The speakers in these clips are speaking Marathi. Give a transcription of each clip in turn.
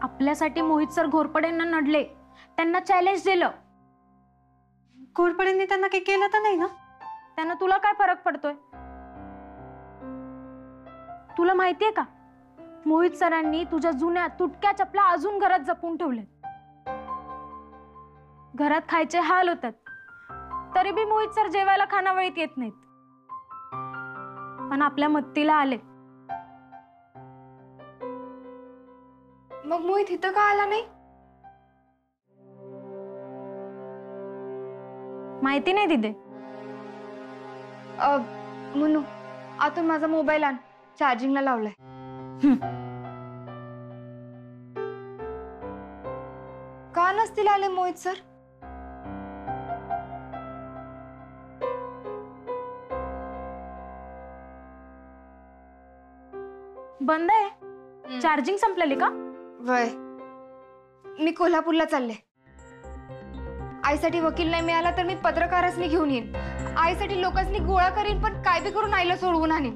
आपल्यासाठी मोहित सर घोरपडेंना नडले, त्यांना चॅलेंज दिलं. घोरपडेंनी त्यांना काही केलं तर नाही ना? त्यांना तुला काय फरक पडतोय? तुला माहितीये का, मोहित सरांनी तुझ्या जुन्या तुटक्या चपला अजून घरात जपून ठेवले. घरात खायचे हाल होतात, तरी बी मोहित सर जेवायला खानावळीत येत नाहीत. पण आपल्या मत्तीला आले. मग मोहित इथं का आला नाही? माहिती नाही दिदे. मुनू, आतून माझा मोबाईल आण, चार्जिंगला लावलाय. का नसतील आले मोहित सर? बंद आहे? चार्जिंग संपलेली का? वय, मी कोल्हापूरला चालले. आईसाठी वकील नाही मिळाला तर मी पत्रकारच घेऊन येईन. आईसाठी लोकांनी गोळा करीन, पण काय बी करून आईला सोडवून आणीन.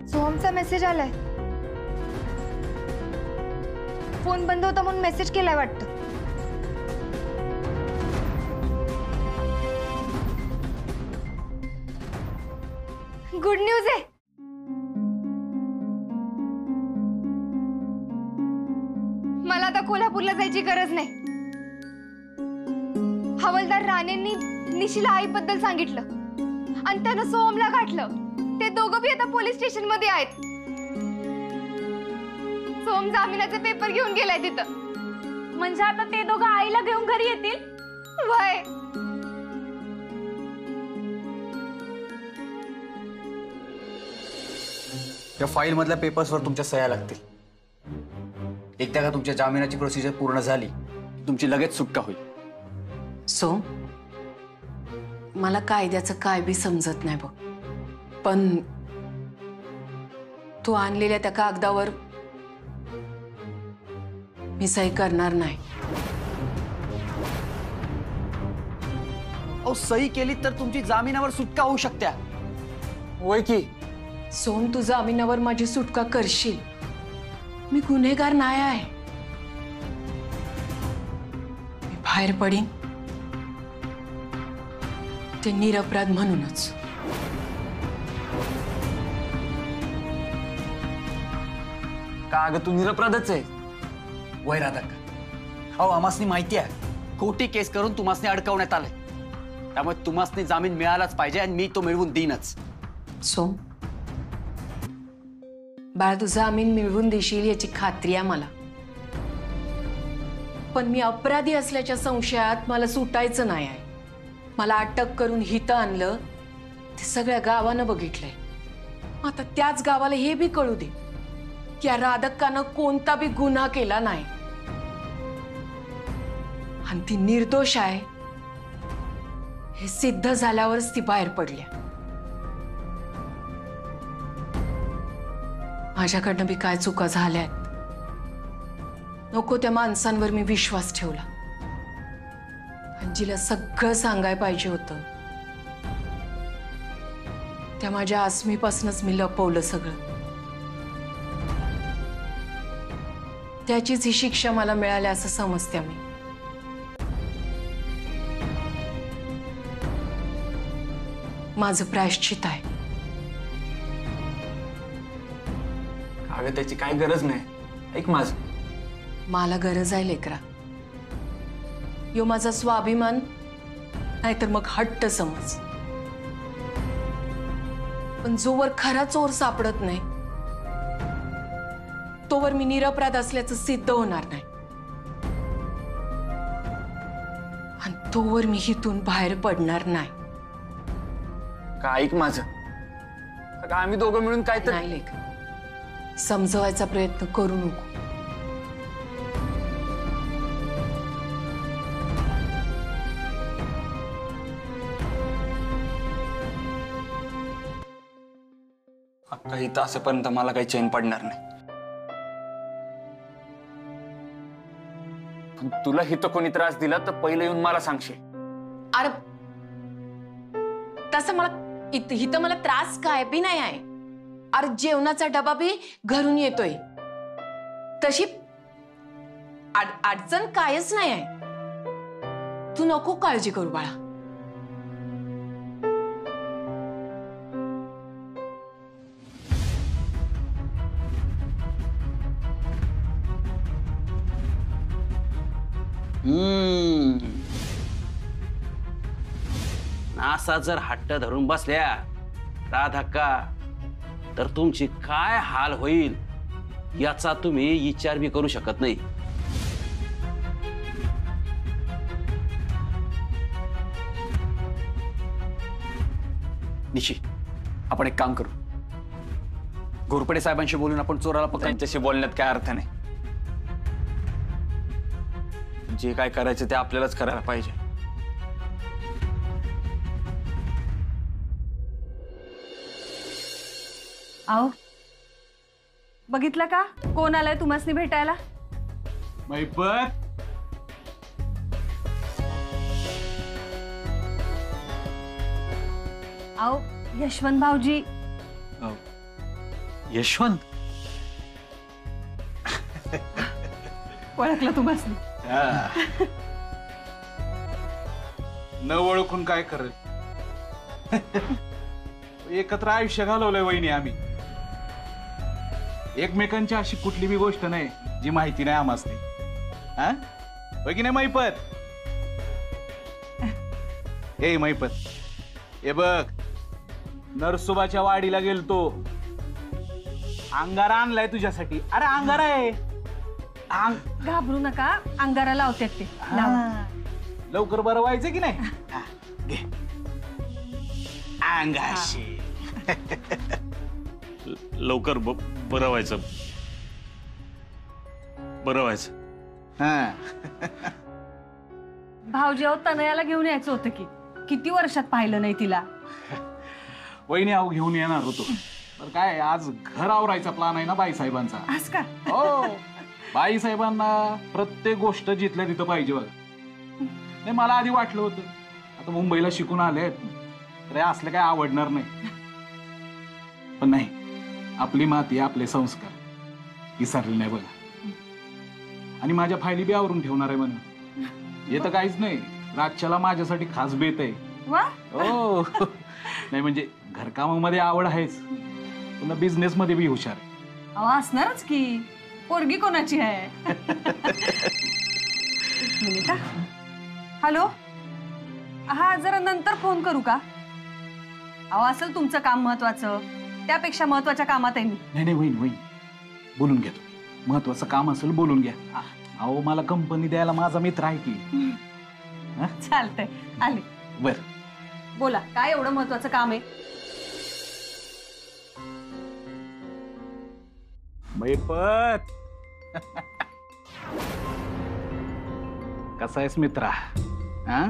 सोहमचा मेसेज आलाय. फोन बंद होता म्हणून मेसेज केलाय वाटतं. गुड न्यूज आहे. मला आता कोल्हापूरला जायची गरज नाही. हवालदार राणेंनी निशीला आईबद्दल सांगितलं आणि त्यानं सोहमला गाठलं. ते दोघं बी आता पोलीस स्टेशन मध्ये आहेत. सोहम जामिनाचे पेपर घेऊन गेलाय तिथं. म्हणजे आता ते दोघं आईला घेऊन घरी येतील? वय, या फाईल मधल्या पेपर्सवर तुमच्या सह्या लागतील. एकदा का तुमच्या जामिनाची प्रोसिजर पूर्ण झाली, तुमची लगेच सुटका होईल. सो मला कायद्याचं काय बी समजत नाही बघ, पण तू आणलेल्या त्या कागदावर मी सही करणार नाही. सही केली तर तुमची जामिनावर सुटका होऊ शकते. होय की? सोम, तू जामिनावर माझी सुटका करशील. मी गुन्हेगार नाही आहे. मी बाहेर पडीन ते निरपराध म्हणूनच. का अगं, तू निरपराधच आहे. वय राधा, अहो आमासनी माहिती आहे खोटी केस करून तुम्हासनी अडकवण्यात आलंय. त्यामुळे तुम्हासनी जामीन मिळालाच पाहिजे आणि मी तो मिळवून देईनच. सोम, बाळ, तू जामीन मिळवून देशील याची खात्री आहे मला, पण मी अपराधी असल्याच्या संशयात मला सुटायचं नाही आहे. मला अटक करून हितं आणलं ते सगळ्या गावानं बघितलंय. आता त्याच गावाला हे बी कळू दे की या राधकानं कोणता बी गुन्हा केला नाही आणि ती निर्दोष आहे हे सिद्ध झाल्यावरच ती बाहेर पडल्या. माझ्याकडनं बी काय चुका झाल्यात. नको त्या माणसांवर मी विश्वास ठेवला. जिला सगळं सांगाय पाहिजे होतं त्या माझ्या आसमीपासूनच मी लपवलं सगळं. त्याचीच ही शिक्षा मला मिळाली असं समजते मी. माझं प्रायश्चित आहे. अगं, त्याची काय गरज नाही. ऐक माझं, मला गरज आहे लेकरा. यो माझा स्वाभिमान नाहीतर मग हट्ट समज. पण जोवर खरा चोर सापडत नाही तोवर मी निरपराध असल्याचं सिद्ध होणार नाही. आणि तोवर मी हितून बाहेर पडणार नाही. का ऐक माझं, का आम्ही दोघं मिळून काय तर. नाही लेकरा, समजवायचा प्रयत्न करू नको. अक्का, इथं असेपर्यंत मला काही चैन पडणार नाही. पण तुला हिथं कोणी त्रास दिला तर पहिले येऊन मला सांगशील. अरे तसं मला इथं मला त्रास काय बी नाही आहे. अरे जेवणाचा डबा बी घरून येतोय. तशी अडचण कायच नाही आहे. तू नको काळजी करू बाळा. असा जर हट्ट धरून बसल्या राधाक्का तर तुमची काय हाल होईल याचा तुम्ही विचार बी करू शकत नाही. निशी, आपण एक काम करू. घोरपडे साहेबांशी बोलून आपण चोराला पकडू. त्यांच्याशी बोलण्यात काय अर्थ नाही. जे काय करायचं ते आपल्यालाच करायला पाहिजे. आओ बघितलं का कोण आलाय तुम्हासनी भेटायला? मैपत आओ यशवंत भाऊजी. यशवंत ओळखलं तुम्हासनी? न ओळखून काय करेल. एकत्र आयुष्य घालवलंय वहिनी आम्ही. एकमेकांची अशी कुठली बी गोष्ट नाही जी माहिती नाही आम्हासनी. हा होय की नाही मैपत? ए मैपत, हे बघ, नरसोबाच्या वाडीला गेलतो. अंगारा आणलाय तुझ्यासाठी. अरे अंगारा आहे. घाबरू नका, अंगारा लावतात ते. लावा. लवकर बरं व्हायचं की नाही? घे अंगाशी. लवकर बरं व्हायचं. बरं व्हायचं. भाऊजी अहो तनयाला घेऊन यायचं होतं की. किती वर्षात पाहिलं नाही तिला. वहिनी आहो घेऊन येणार होतो. तर काय आज घर आवरायचा प्लान आहे ना बाईसाहेबांचा. आज का? हो, बाईसाहेबांना प्रत्येक गोष्ट जिथल्या तिथं पाहिजे बघ. नाही मला आधी वाटलं होतं आता मुंबईला शिकून आले तर असलं काय आवडणार नाही. पण नाही, आपली माती आपले संस्कार विसरले नाही बघा. आणि माझ्या फायली बी आवरून ठेवणार आहे म्हणून. येतं काहीच नाही. रातच्याला माझ्यासाठी खास बेत आहे. वा हो. नाही म्हणजे घरकामामध्ये आवड आहेच, पुन्हा बिझनेस मध्ये बी हुशार आहे. अहो असणारच की. पोरगी कोणाची आहे? एक मिनिट हा. हॅलो, हा जरा नंतर फोन करू का? अहो असेल तुमचं काम महत्वाचं, त्यापेक्षा महत्वाच्या कामात आहे मी. नाही नाही वहीन वहीन बोलून घ्या. तुम्ही महत्वाचं काम असेल बोलून घ्या. अहो मला कंपनी द्यायला माझा मित्र आहे की. चालतंय, आले. बर बोला, काय एवढं महत्वाचं काम आहे? मैपत. कसा आहेस मित्रा? हा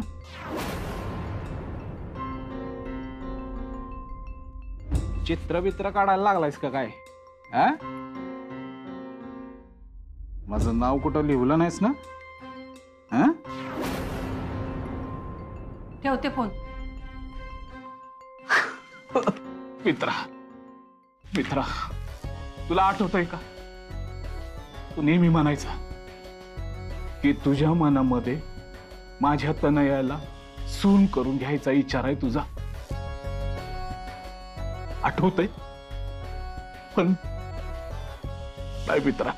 चित्र बित्र काढायला लागलायस का काय? हा माझं नाव कुठं लिहिलं नाहीस ना? हा ठेवते फोन. मित्रा मित्रा, तुला आठवतंय का तू नेहमी म्हणायचा की तुझ्या मनामध्ये माझ्या तनयाला सून करून घ्यायचा विचार आहे तुझा. आठवतंय? पण नाही मित्रा,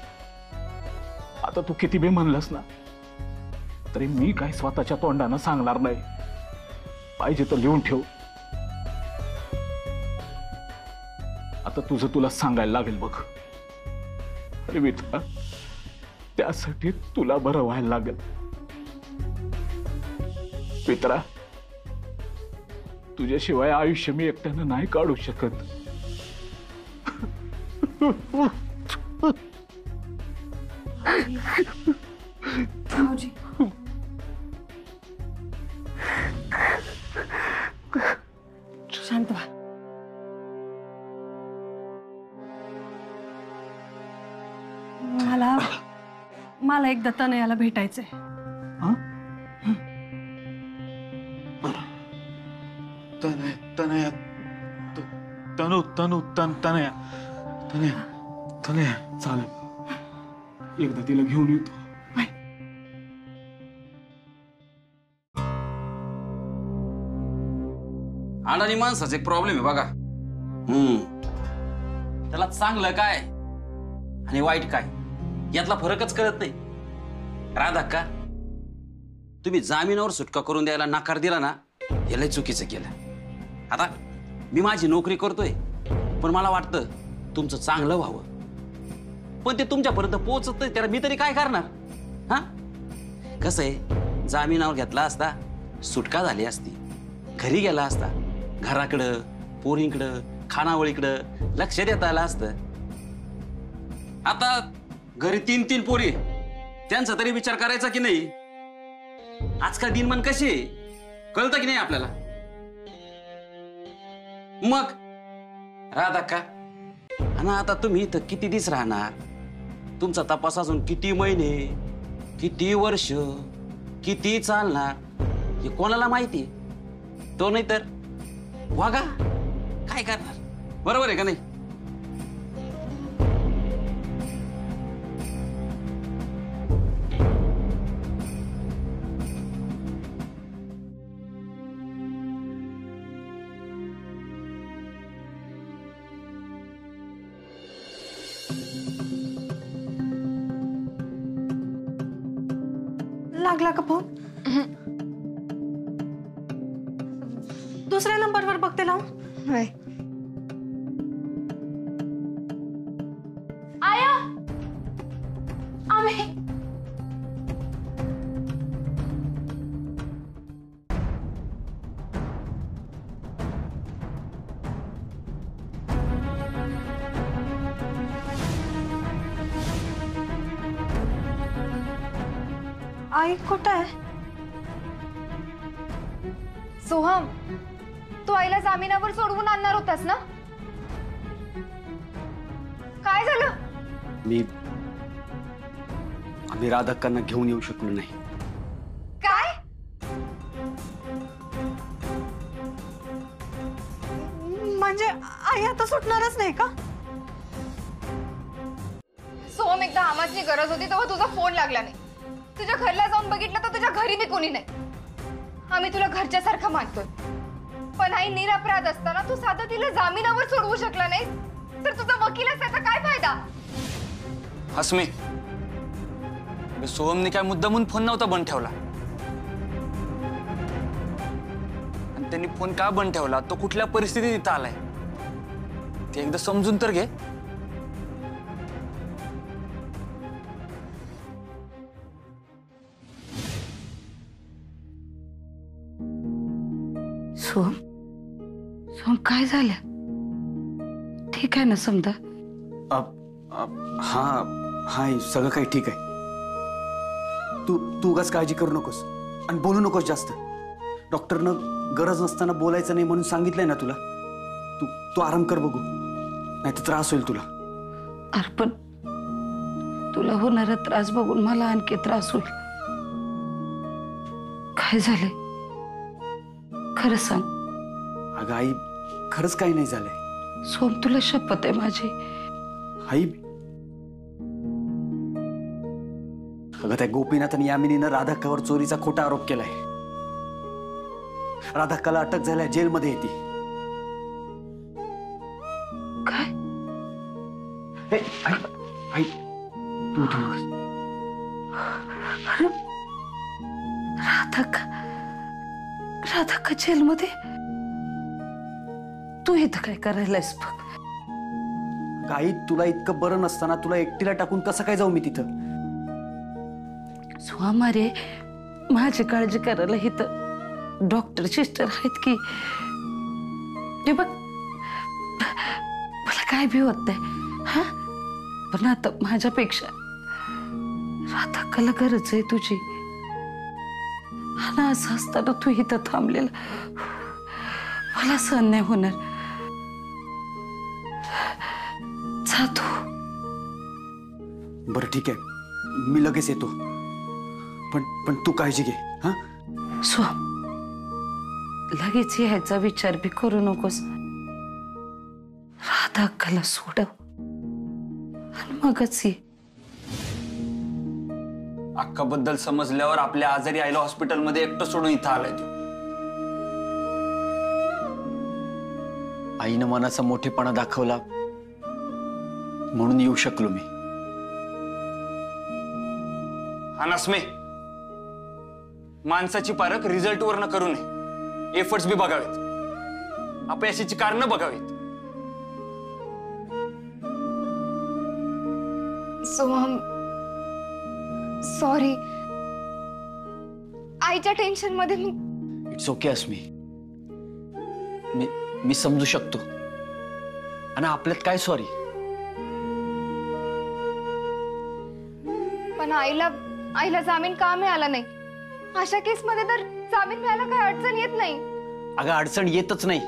आता तू किती बी म्हणलास ना तरी मी काय स्वतःच्या तोंडानं सांगणार नाही. पाहिजे तर लिहून ठेव. आता तुझं तुला सांगायला लागेल बघ. अरे मित्रा, त्यासाठी तुला बरं व्हायला लागेल. मित्रा, तुझ्याशिवाय आयुष्य मी एकट्यानं नाही काढू शकत. भाऊजी शांत व्हा. मला एकदा तनयाला भेटायचंय. तनया तनू तनया तनया तनया चालेल, एकदा तिला घेऊन येतो. अडाणी माणसाचा एक प्रॉब्लेम आहे बघा. त्याला चांगलं काय आणि वाईट काय यातला फरकच कळत नाही. राधा का तुम्ही जामिनावर सुटका करून द्यायला नकार दिला ना, हे लय चुकीचं केलं. आता मी माझी नोकरी करतोय, पण मला वाटतं तुमचं चांगलं व्हावं, पण ते तुमच्यापर्यंत पोहोचत नाही. त्याला मी तरी काय करणार? हा कसं आहे, जामिनावर घेतला असता सुटका झाली असती, घरी गेला असता, घराकडं पोरींकडं खानावळीकडं लक्ष देता आलं असतं. आता घरी 3 पोरी, त्यांचा तरी विचार करायचा की नाही? आजकाल दिनमान कशी कळतं की नाही आपल्याला? मग राधा का आणि आता तुम्ही इथं किती दिवस राहणार? तुमचा तपास अजून किती महिने, किती वर्ष, किती चालणार हे कोणाला माहिती? तो नाही तर वागा काय करणार? बरोबर आहे का नाही? लागला का फोन? दुसऱ्या नंबरवर बघते लावून. आया, आम्ही आई कुठं आहे? सोहम, तू आईला जामिनावर सोडवून आणणार होतास ना? काय झालं? आम्ही राधाक्कांना घेऊन येऊ शकलो नाही. काय? म्हणजे आई आता सुटणारच नाही का? सोहम, एकदा आमाची गरज होती तेव्हा तुझा फोन लागला नाही. तुझ्या घरला जाऊन बघितलं तर तुझ्या घरी बी कोणी नाही. आम्ही तुला घरच्यासारखं मानतोय, पण आई निरपराध असताना तू साधं तिला जामिनावर सोडवू शकला नाही, तर तुझा वकील असायचा काय फायदा? हसमी, सोहमने काय मुद्दामून फोन नव्हता बंद ठेवला. आणि त्यांनी फोन का बंद ठेवला, तो कुठल्या परिस्थितीत इथं आलाय ते एकदा समजून तर घे. सोहम, सोहम काय झालं? ठीक आहे ना समजा? हा हा सगळं काही ठीक आहे. तू उगाच काळजी करू नकोस आणि बोलू नकोस जास्त. डॉक्टरनं गरज नसताना बोलायचं नाही म्हणून सांगितलंय ना तुला. तू आराम कर बघू, नाही तर त्रास होईल तुला. अरे पण तुला होणारा त्रास बघून मला आणखी त्रास होईल. काय झालंय खरं सांग. अगं आई, खरंच काही नाही झालंय. सोम, तुला शपथ आहे माझी. आई, अगं त्या गोपीनाथ आणि यामिनीनं राधाक्कावर चोरीचा खोटा आरोप केलाय. राधाक्काला अटक झाल्या, जेलमध्ये येते. काय? आई तू राधा का जेलमध्ये? तू इथं काय करायलायस बघ? आई, तुला इतकं बरं नसताना तुला एकटीला टाकून कसं काय जाऊ मी तिथं? स्वामा रे, माझी काळजी करायला इथं डॉक्टर सिस्टर आहेत की. हे बघ, मला काय भी होत नाही हा, पण आता माझ्यापेक्षा राधाकाला गरज आहे तुझी. आणि असं असताना तू इथं थांबलेला मला सहन नाही होणार. जा तू. बरं ठीक आहे, मी लगेच येतो. पण तू काळजी घे. हा स्वाम, लगेच यायचा विचार बी करू नकोस. राधा अक्काला सोडव आणि मगच ये. अक्काबद्दल समजल्यावर आपल्या आजारी आईला हॉस्पिटलमध्ये एकटं सोडून इथं आलाय तो. आईनं मनाचा मोठेपणा दाखवला म्हणून येऊ शकलो मी. अनास्मे, माणसाची पारख रिझल्टवर न करू नये. एफर्ट्स बी बघावेत, अपयशाची कारणं बघावीत. सोहम, सॉरी. आईच्या टेन्शन मध्ये मी. इट्स ओके अस्मी. मी समजू शकतो. आणि आपल्यात काय सॉरी. पण आईला जामीन का मिळाला नाही? अशा केस मध्ये तर जामीन मिळायला काय अडचण येत नाही. अगं अडचण येतच नाही,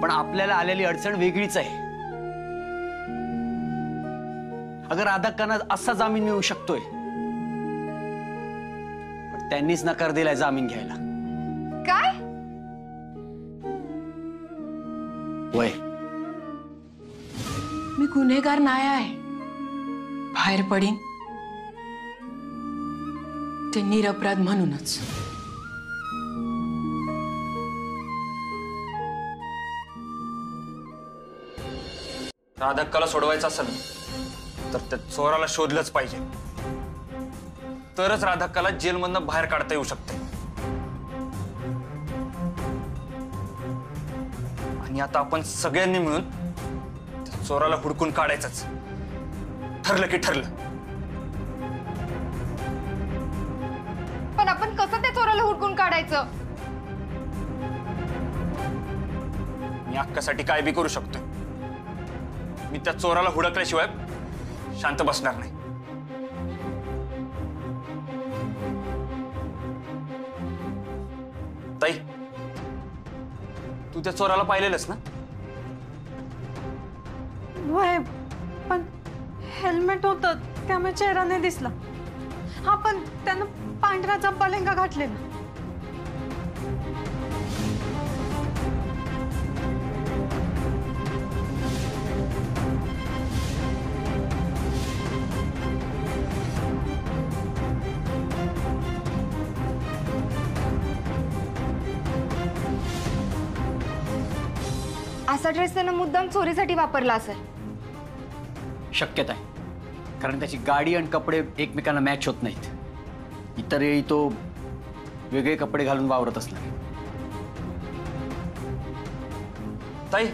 पण आपल्याला आलेली अडचण वेगळीच आहे. अगं राधाक्कांना असा जामीन मिळू शकतोय, पण त्यांनीच नकार दिलाय जामीन घ्यायला. काय? वय मी गुन्हेगार नाही आहे. बाहेर पडीन ते निरपराध म्हणूनच. राधाक्काला सोडवायचं असेल तर त्या चोराला शोधलंच पाहिजे. तरच राधाक्काला जेलमधनं बाहेर काढता येऊ शकते. आणि आता आपण सगळ्यांनी मिळून त्या चोराला हुडकून काढायचंच. ठरलं की ठरलं. पण आपण कसं त्या चोराला हुडकून काढायचं? मी अक्कासाठी काय बी करू शकतोय. मी त्या चोराला हुडकल्याशिवाय शांत बसणार नाही. ताई, तू त्या चोराला पाहिलेलंस ना? वय, पण हेल्मेट होतं त्यामुळे चेहरा नाही दिसला. हा, पण त्यानं पांढरा जब्बा लेंगा घातलेला. असा ड्रेस त्यानं मुद्दाम चोरीसाठी वापरला असेल. शक्यता आहे, कारण त्याची गाडी आणि कपडे एकमेकांना मॅच होत नाहीत. इतर वेळी तो वेगळे कपडे घालून वावरत असणार. ताई,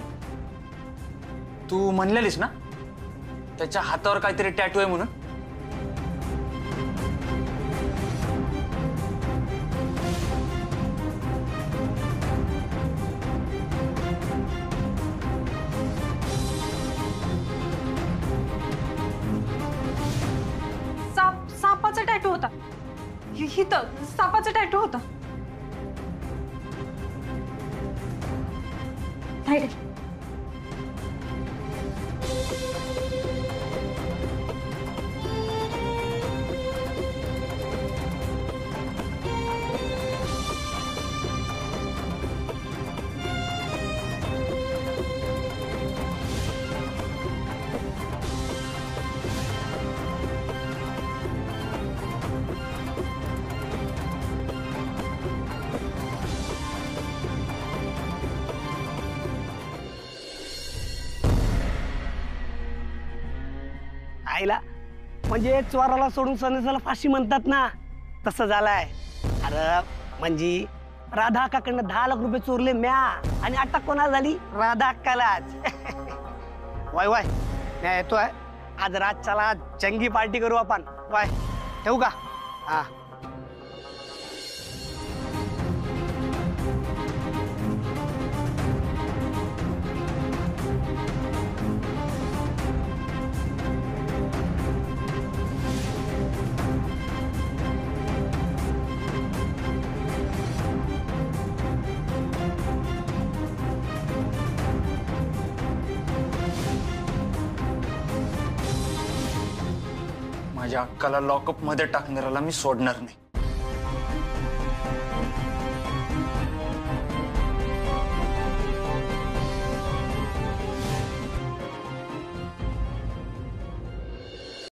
तू म्हणलेलीस ना त्याच्या हातावर काहीतरी टॅटू आहे म्हणून? सापाचा टॅटू होता. हिथं सापाचा टॅटू होता. आईला म्हणजे चोराला सोडून सनेसाला फाशी म्हणतात ना, तसं झालंय. अरे म्हणजे राधा अक्काकडनं 10 लाख रुपये चोरले म्या आणि अटक कोणाला झाली? राधा अक्कालाच. वाय वाय, मी येतोय आज. रातच्याला चंगी पार्टी करू आपण. वाय, ठेवू का? हा. माझ्या अक्काला लॉकअप मध्ये टाकणाऱ्याला मी सोडणार नाही.